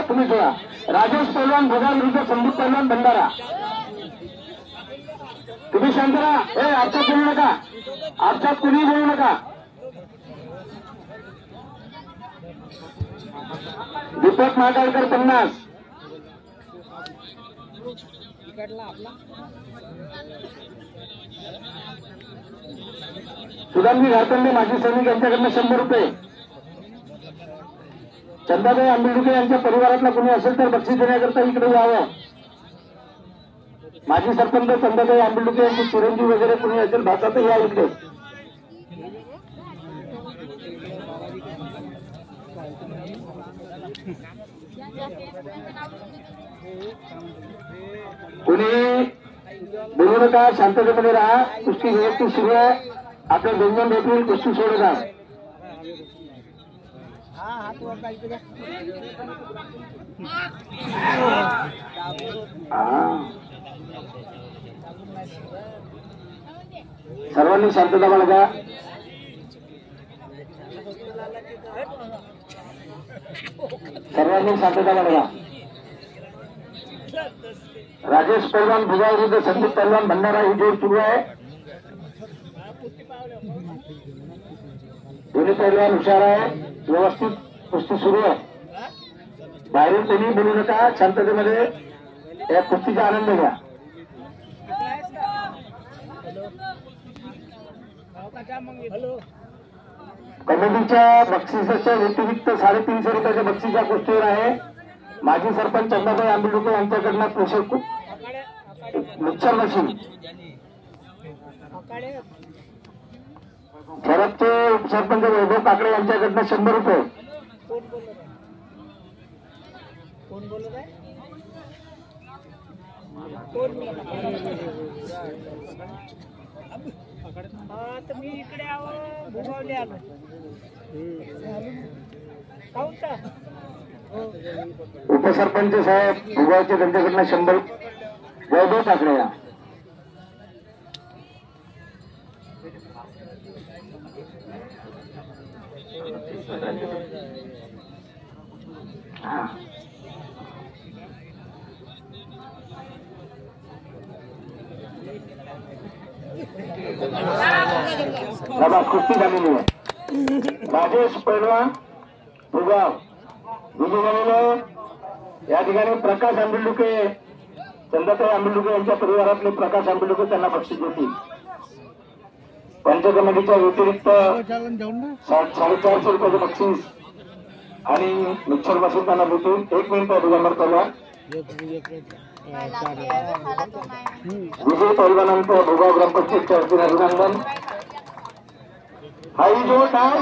तुम्ही जोडा. राजेश पैलवान भोगाव विरुद्ध संदीप पैलवान भंडारा. तुम्ही शांत राहा. हे आमच्यात बोलू नका, आमच्यात कुणीही बोलू नका. दीपक मागाळकर 50. सुदामजी घारतंडे माजी सैनिक यांच्याकडनं 100 रुपये. चंदाबाई आंबिलडुके यांच्या परिवारातला कोणी असेल तर बक्षीस देण्याकरता इकडे यावं. माजी सरपंच चंदाबाई आंबिलडुके यांचे चिरंजीव वगैरे कोणी असेल भाषा तर या इकडे. कोणी बोलू नका, शांततेमध्ये राहा. कुस्ती व्यवस्थित सुरू आहे. आपल्या 2 जण भेटून कुस्ती सोडत आहे. सर्वांनी शांतता बाळगा. सर्वांनी शांतता बाळगा. राजेश पैलवान भुगाव विरुद्ध संदीप पैलवान भंडारा ही जोड सुरू आहे. दोन्ही पैलवान हुशार आहे. व्यवस्थित कुस्ती सुरू आहे. बाहेरून कोणी बोलू नका, शांततेमध्ये या कुस्तीचा आनंद घ्या. कमिटीच्या बक्षिसाच्या व्यतिरिक्त 350 रुपयाच्या बक्षीच्या कुस्तीवर आहे. माजी सरपंच चंदाबाई आंबिलडुके यांच्याकडनं मिक्सर मशीन. शरदचे उपसरपंच वैभव काकडे यांच्याकडनं 100 रुपये. मी इकडे भुगावले आलो. उपसरपंच साहेब भुगावचे त्यांच्याकडनं 100. वैभव काकडे या. बाबा कुस्ती झालेली आहे. राजेश पैलवान भुगाव विजय झालेलं. या ठिकाणी प्रकाश आंबिलडुके, चंदाताई आंबिलडुके यांच्या परिवारातले प्रकाश आंबिलडुके त्यांना बक्षीस देतील. पंच कमिटीच्या व्यतिरिक्त 450 रुपयाचं बक्षीस आणि मिक्सर मशीन त्यांना देतील. 1 मिनिट दिगंबर पैलवान. विजय पैलवानांचं भोगाव ग्रामपंचायतच्या वतीने अभिनंदन. हा ही जोड काय